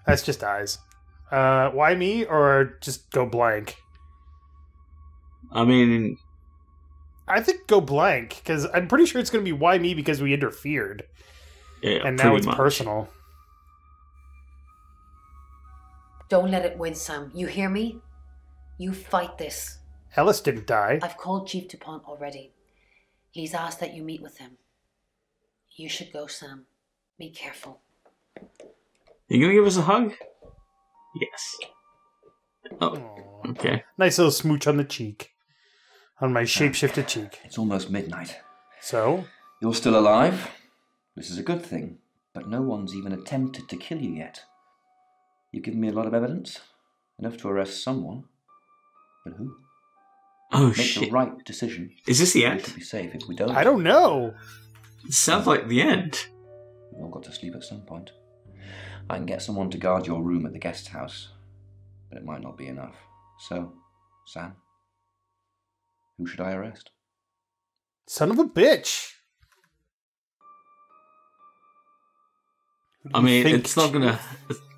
That's just eyes. Why me, or just go blank? I mean... I think go blank, because I'm pretty sure it's going to be why me because we interfered. Yeah, and now it's much. personal. Don't let it win, Sam. You hear me? You fight this. Ellis didn't die. I've called Chief DuPont already. He's asked that you meet with him. You should go, Sam. Be careful. You gonna give us a hug? Yes. Oh, Aww. okay. Nice little smooch on the cheek. On my shapeshifted cheek. It's almost midnight. So? You're still alive. This is a good thing, but no one's even attempted to kill you yet. You've given me a lot of evidence. Enough to arrest someone. But who? Oh, Make shit. the right decision. Is this the We end? should be safe. If we don't... I don't know. It sounds like the end. We've all got to sleep at some point. I can get someone to guard your room at the guest house, but it might not be enough. So, Sam, who should I arrest? Son of a bitch. I mean, it's not gonna...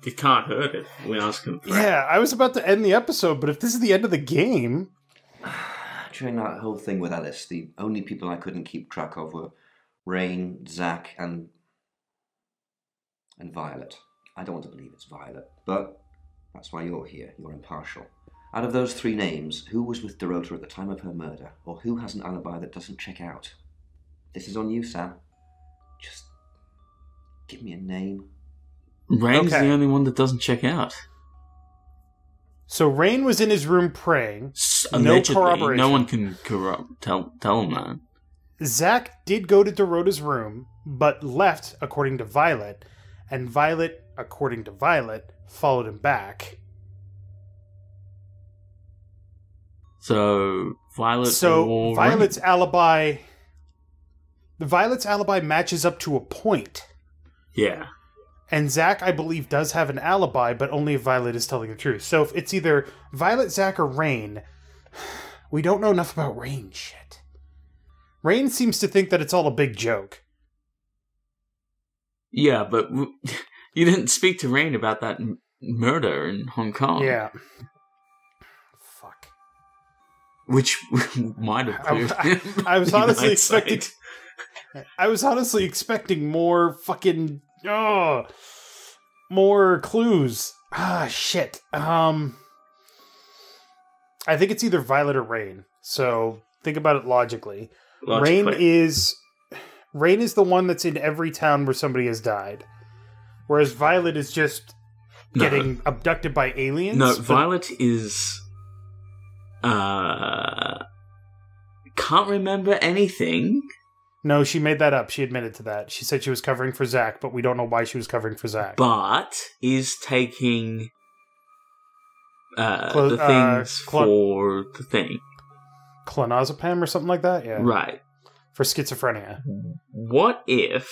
You can't hurt it. We ask him for it. Yeah, I was about to end the episode, but if this is the end of the game... During that whole thing with Alice, the only people I couldn't keep track of were Rain, Zach, and Violet. I don't want to believe it's Violet, but that's why you're here. You're impartial. Out of those three names, who was with Dorota at the time of her murder, or who has an alibi that doesn't check out? This is on you, Sam. Just give me a name. Rain's Okay. the only one that doesn't check out. So Rain was in his room praying. No Allegedly, corroboration. no one can tell him that. Zach did go to Dorota's room, but left, according to Violet. And Violet, according to Violet, followed him back. So, Violet So or Violet's alibi... The Violet's alibi matches up to a point. Yeah. And Zach, I believe, does have an alibi, but only if Violet is telling the truth. So if it's either Violet, Zach, or Rain, we don't know enough about Rain shit. Rain seems to think that it's all a big joke. Yeah, but you didn't speak to Rain about that murder in Hong Kong. Yeah. Fuck. Which might have cleared I was in honestly hindsight. expecting... I was honestly expecting more fucking... more clues. Shit. I think it's either Violet or Rain. So think about it logically. Rain is the one that's in every town where somebody has died. Whereas Violet is just getting abducted by aliens. No, Violet is... can't remember anything. No, she made that up. She admitted to that. She said she was covering for Zach, but we don't know why she was covering for Zach. But is taking the things for the thing. Clonazepam or something like that? Yeah. Right. For schizophrenia. What if,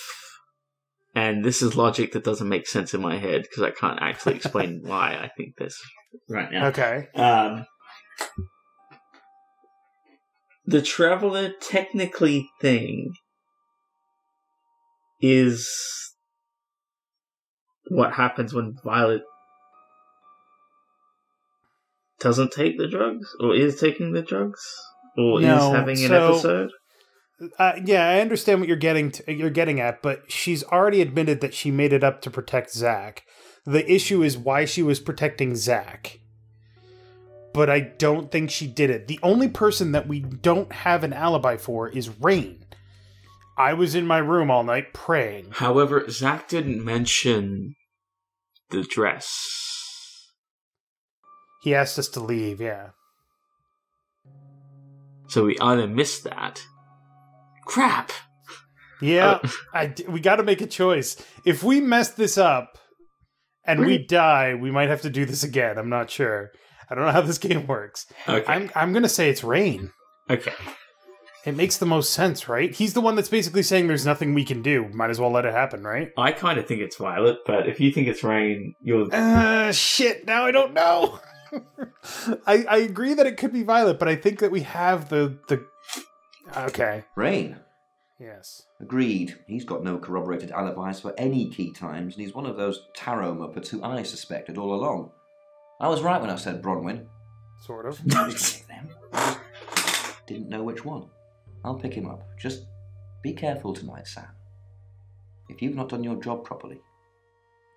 and this is logic that doesn't make sense in my head because I can't actually explain why I think this right now. Okay. The Traveler technically thing is what happens when Violet doesn't take the drugs, or is taking the drugs, or is having an episode. Yeah, I understand what you're getting at, but she's already admitted that she made it up to protect Zach. The issue is why she was protecting Zach. But I don't think she did it. The only person that we don't have an alibi for is Rain. I was in my room all night praying. However, Zach didn't mention the dress. He asked us to leave, yeah. So we either missed that. Crap! Yeah, we gotta make a choice. If we mess this up and we die, we might have to do this again. I'm not sure. I don't know how this game works. Okay. I'm gonna say it's Rain. Okay. It makes the most sense, right? He's the one that's basically saying there's nothing we can do. Might as well let it happen, right? I kind of think it's Violet, but if you think it's Rain, you're... Shit, now I don't know. I agree that it could be Violet, but I think that we have the... Okay. Rain. Yes. Agreed. He's got no corroborated alibis for any key times, and he's one of those tarot muppets who I suspected all along. I was right when I said Bronwyn. Sort of. One of them. I just didn't know which one. I'll pick him up. Just be careful tonight, Sam. If you've not done your job properly,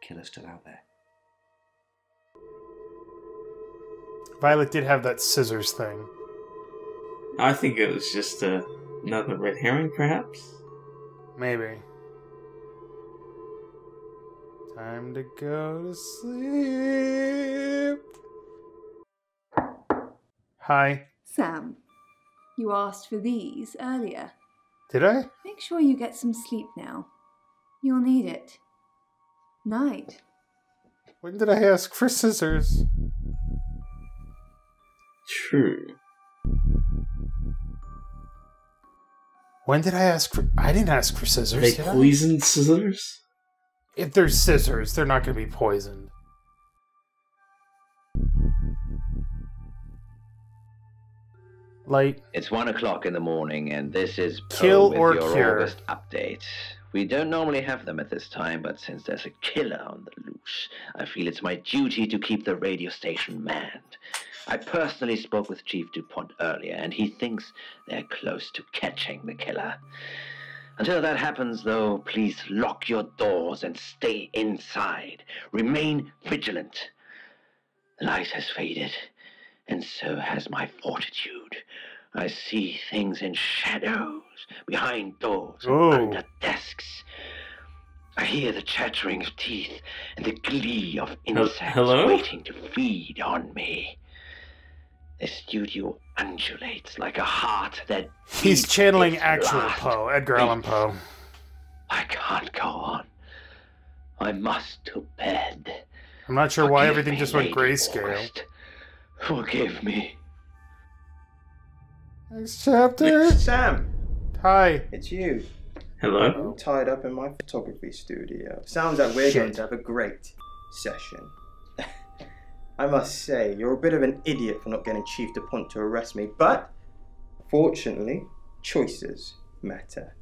killer's still out there. Violet did have that scissors thing. I think it was just another red herring, perhaps? Maybe. Time to go to sleep. Hi. Sam, you asked for these earlier. Did I? Make sure you get some sleep now. You'll need it. Night. When did I ask for scissors? True. When did I ask for... I didn't ask for scissors, They did I? poisoned scissors? If there's scissors, they're not going to be poisoned. Light. It's 1 o'clock in the morning, and this is Kill Poe or with your cure. August update. We don't normally have them at this time, but since there's a killer on the loose, I feel it's my duty to keep the radio station manned. I personally spoke with Chief DuPont earlier, and he thinks they're close to catching the killer. Until that happens, though, please lock your doors and stay inside. Remain vigilant. The light has faded, and so has my fortitude. I see things in shadows, behind doors, and Oh. under desks. I hear the chattering of teeth and the glee of insects hello? waiting to feed on me. The studio undulates like a heart that He's beats channeling its actual last Poe, Edgar Allan beat. Poe. I can't go on. I must to bed. I'm not sure why Forgive everything me, just went Lady grayscale. August. Forgive me. Next chapter. Sam, Hi. it's you. Hello? I'm tied up in my photography studio. Sounds like we're going to have a great session. I must say, you're a bit of an idiot for not getting Chief DuPont to arrest me, but fortunately, choices matter.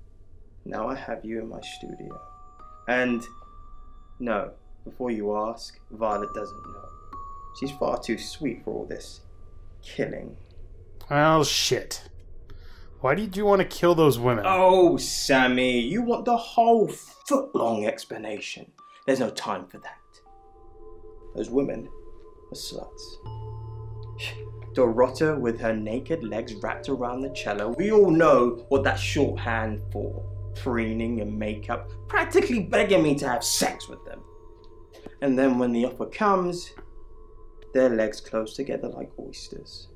Now I have you in my studio. And no, before you ask, Violet doesn't know. She's far too sweet for all this killing. Well, shit. Why did you want to kill those women? Oh, Sammy, you want the whole foot-long explanation. There's no time for that. Those women are sluts. Dorota with her naked legs wrapped around the cello. We all know what that's shorthand for. Preening and makeup, practically begging me to have sex with them. And then when the offer comes, their legs close together like oysters.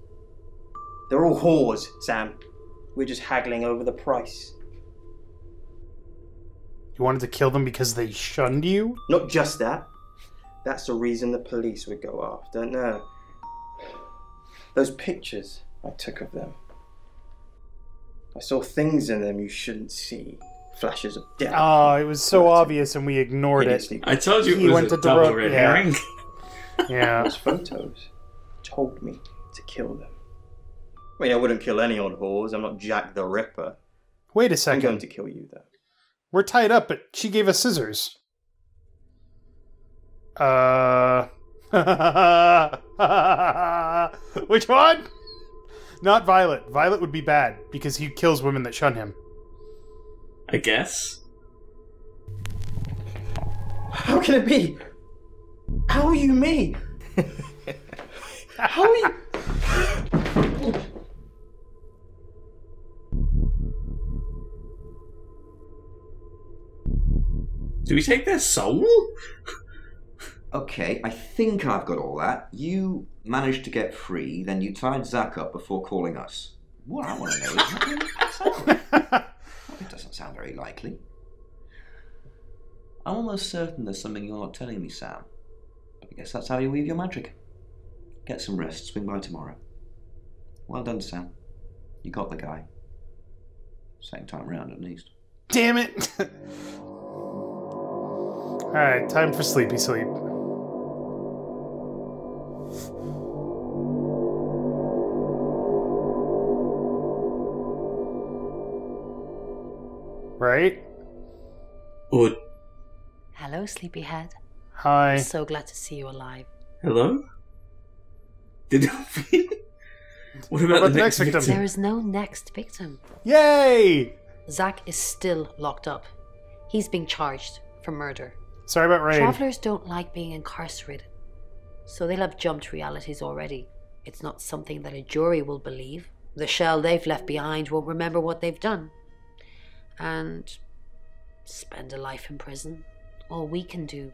They're all whores, Sam. We're just haggling over the price. You wanted to kill them because they shunned you? Not just that. That's the reason the police would go after. No. Those pictures I took of them. I saw things in them you shouldn't see. Flashes of death. Oh, it was so obvious and we ignored it. Hideously I told you He it went was a to double Dorota- red yeah. herring. Yeah. Those photos told me to kill them. I mean, I wouldn't kill any old whores. I'm not Jack the Ripper. Wait a I'm second. going to kill you, though. We're tied up, but she gave us scissors. Which one? Not Violet. Violet would be bad because he kills women that shun him. I guess. How can it be? How are you me? How are you? Do we take their soul? Okay, I think I've got all that. You managed to get free, then you tied Zach up before calling us. What I want to know is how did that sound? It doesn't sound very likely. I'm almost certain there's something you're not telling me, Sam. But I guess that's how you weave your magic. Get some rest, swing by tomorrow. Well done, Sam. You got the guy. Second time round, at least. Damn it! Alright, time for sleepy sleep. Right? Or Hello, sleepyhead. Hi. I'm so glad to see you alive. hello? Did what about the next victim? There is no next victim. Yay! Zach is still locked up. He's being charged for murder. Sorry about rain. Travelers don't like being incarcerated, so they'll have jumped realities already. It's not something that a jury will believe. The shell they've left behind won't remember what they've done. And spend a life in prison. All we can do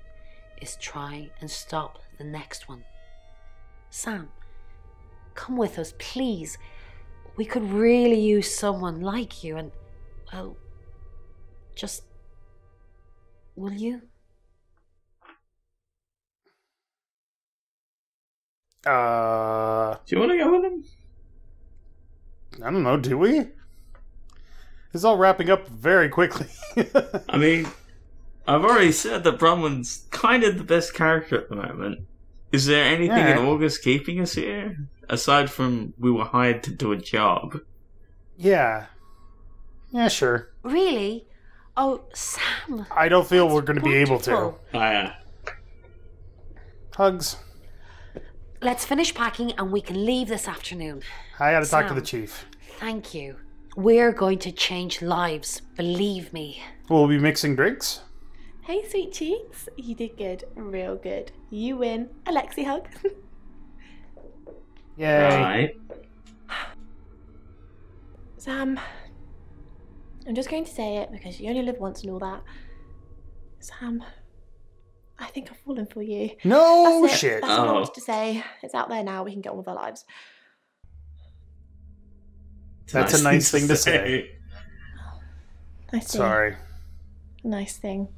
is try and stop the next one. Sam, come with us, please. We could really use someone like you and, well, just... will you? Do you want to go with him? I don't know, do we? This is all wrapping up very quickly. I mean, I've already said that Bronwyn's kind of the best character at the moment. Is there anything in August keeping us here? Aside from we were hired to do a job. Yeah. Yeah, sure. Really? Oh, Sam. I don't feel we're going to be able to. Wonderful. Oh, yeah. Hugs. Let's finish packing and we can leave this afternoon. I got to talk to Sam, the chief. Thank you. We're going to change lives, believe me. We'll be mixing drinks. Hey, sweet cheeks. You did good. Real good. You win. Alexi hug. Yay. Right. Sam, I'm just going to say it because you only live once and all that. Sam, I think I've fallen for you. No That's it. shit. That's all I wanted to say. It's out there now. We can get on with our lives. That's a nice thing to say. Nice thing. Sorry. Nice thing.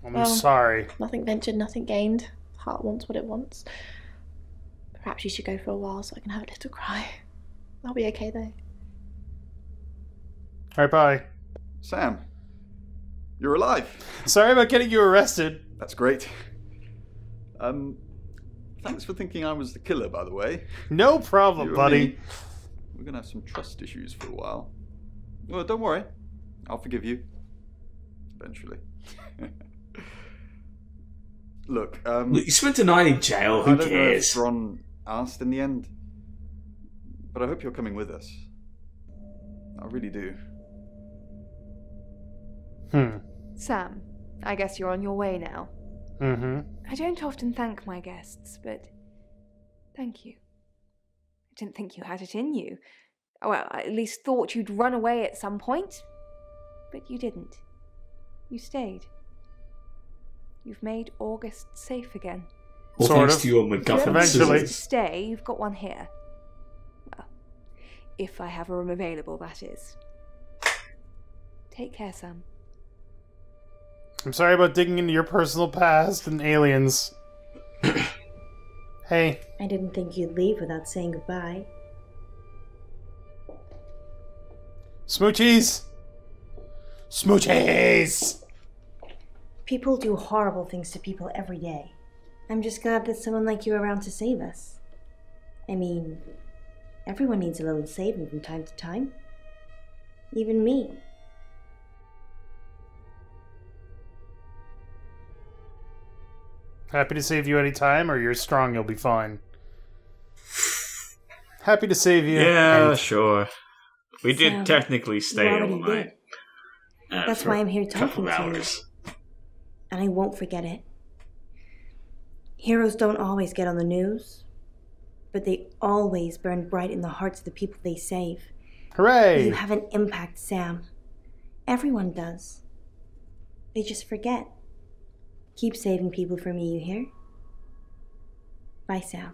I'm sorry. Nothing ventured, nothing gained. Heart wants what it wants. Perhaps you should go for a while so I can have a little cry. I'll be okay though. Alright, bye. Sam, you're alive. Sorry about getting you arrested. That's great. Thanks for thinking I was the killer, by the way. No problem, You and buddy. me, we're gonna have some trust issues for a while. Well, don't worry. I'll forgive you. Eventually. Look, You spent a night in jail, I who don't know if cares? Bron asked in the end, but I hope you're coming with us. I really do. Sam, I guess you're on your way now. I don't often thank my guests, but thank you. I didn't think you had it in you. Well, I at least thought you'd run away at some point. But you didn't. You stayed. You've made August safe again. Well, Sort thanks of. to your If MacGuffin you Eventually. want to scissors. stay, you've got one here. Well, if I have a room available, that is. Take care, Sam. I'm sorry about digging into your personal past and aliens. Hey. I didn't think you'd leave without saying goodbye. Smoochies! Smoochies! People do horrible things to people every day. I'm just glad there's someone like you around to save us. I mean, everyone needs a little saving from time to time. Even me. Happy to save you anytime, or you're strong, you'll be fine. Happy to save you. Yeah, and- sure. We did Sam, technically stay you all already night. did. That's for why I'm here a couple talking of to you. hours. And I won't forget it. Heroes don't always get on the news, but they always burn bright in the hearts of the people they save. Hooray! You have an impact, Sam. Everyone does. They just forget. Keep saving people for me, you hear? Bye, Sam.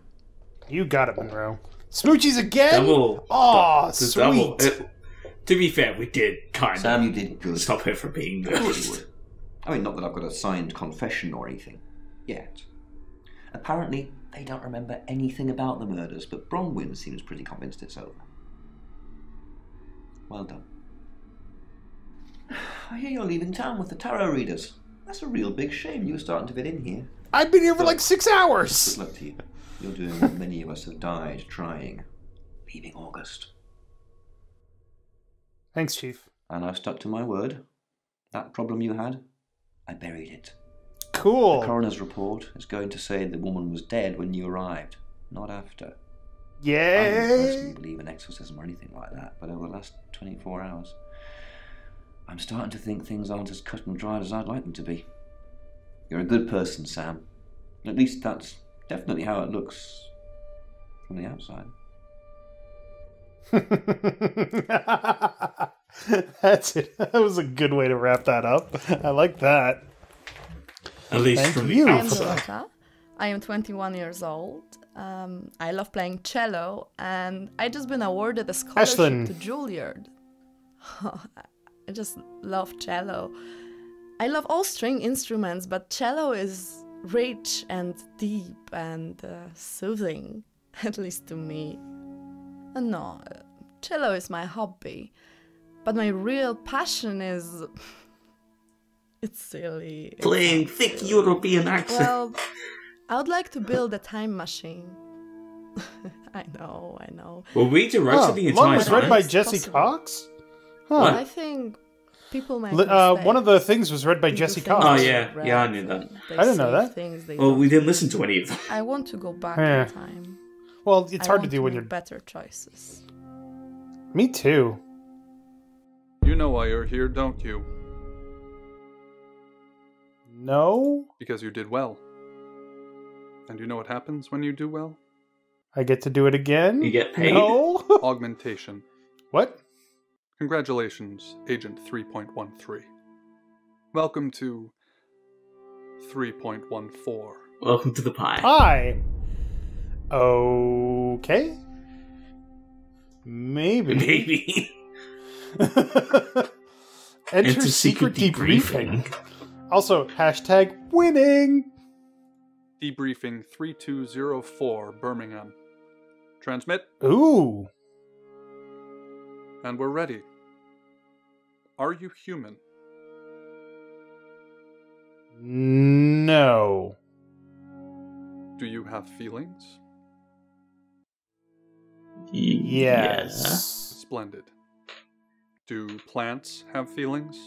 You got it, Monroe. Smoochies again? Double. Aw, The sweet. double. To be fair, we did kind Sam, of you did good. stop her from being Of course good. you would. I mean, not that I've got a signed confession or anything. Yet. Apparently, they don't remember anything about the murders, but Bronwyn seems pretty convinced it's over. Well done. I hear you're leaving town with the tarot readers. That's a real big shame. You were starting to fit in here. I've been here for like 6 hours! Good luck to you. You're doing what many of us have died trying. Leaving August. Thanks, Chief. And I've stuck to my word. That problem you had, I buried it. Cool. The coroner's report is going to say the woman was dead when you arrived, not after. I don't personally believe in exorcism or anything like that, but over the last 24 hours, I'm starting to think things aren't as cut and dried as I'd like them to be. You're a good person, Sam. At least that's definitely how it looks from the outside. That's it. That was a good way to wrap that up. I like that. At least Thank from you. the I am outside. Dorota. I am 21 years old. I love playing cello, and I just been awarded a scholarship Ashlyn. to Juilliard. I just love cello. I love all string instruments, but cello is rich and deep and soothing, at least to me. No, cello is my hobby, but my real passion is... It's silly. Playing thick European accent. Well, I would like to build a time machine. I know. Well, we directed the entire one was read time. by Jesse Cox? Huh. I think people make mistakes. One of the things was read by Jesse Cox. Oh, yeah. Yeah, I knew that. I didn't know that. Well, we didn't listen to any of them. I want to go back Yeah. in time. Well, it's hard to want do when make you're... better choices. Me too. You know why you're here, don't you? No? Because you did well. And you know what happens when you do well? I get to do it again? You get paid? No? Augmentation. What? Congratulations, Agent 3.13. Welcome to 3.14. Welcome to the pie. Pie? Okay. Maybe. Maybe. Enter secret debriefing. Also, hashtag winning. Debriefing 3204, Birmingham. Transmit. Ooh. And we're ready. Are you human? No. Do you have feelings? Yes. Splendid. Do plants have feelings?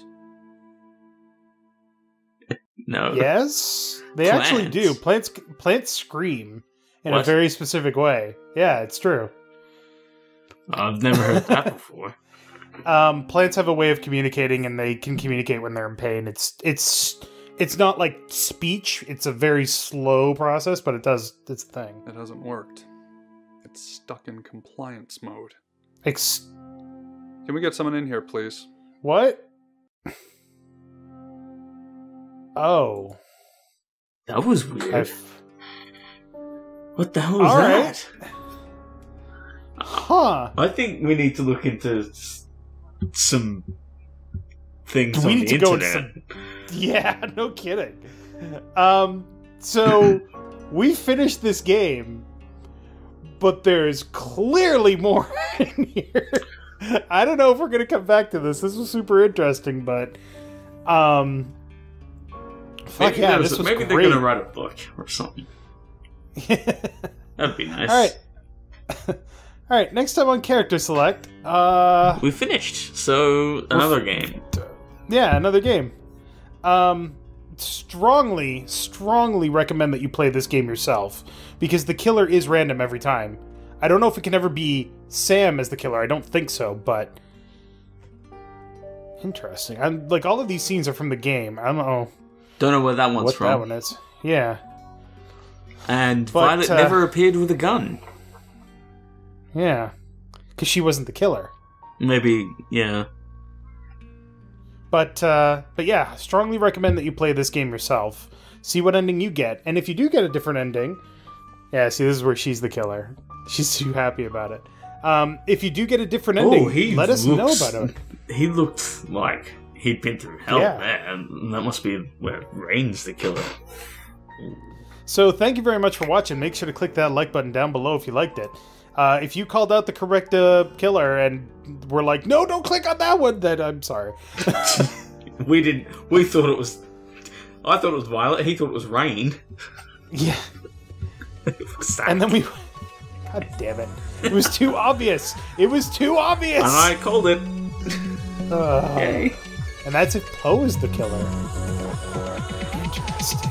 No. Yes? They actually do. Plants scream in a What? very specific way. Yeah, it's true. I've never heard that before. Plants have a way of communicating, and they can communicate when they're in pain. It's not like speech. It's a very slow process, but it does its thing. It hasn't worked. It's stuck in compliance mode. Can we get someone in here, please? What? Oh. That was weird. What the hell was All that? right. Huh. I think we need to look into some things We on need the to go internet. Yeah, no kidding. So we finished this game, but there's clearly more in here. I don't know if we're gonna come back to this. This was super interesting, but fuck yeah, this was maybe great. they're gonna write a book or something. That'd be nice. All right. All right, next time on Character Select, we finished. So another game. Yeah, another game. Strongly recommend that you play this game yourself, because the killer is random every time. I don't know if it can ever be Sam as the killer. I don't think so, but interesting. I'm like, all of these scenes are from the game. I don't know where that one's what from. that one is. Yeah. And But, Violet never appeared with a gun. Yeah, because she wasn't the killer. Maybe, yeah. But yeah, strongly recommend that you play this game yourself. See what ending you get, and if you do get a different ending, yeah. See, this is where she's the killer. She's too happy about it. If you do get a different ending, let us know about it. He looked like he'd been through hell Yeah. there, and that must be where Rain's the killer. So thank you very much for watching. Make sure to click that like button down below if you liked it. If you called out the correct killer and were like, no, don't click on that one, then I'm sorry. We didn't. We thought it was. I thought it was Violet. He thought it was Rain. Yeah. Sad. And then we. God damn it! It was too obvious. It was too obvious. And I called it. Okay. And that's if Poe is the killer. Interesting.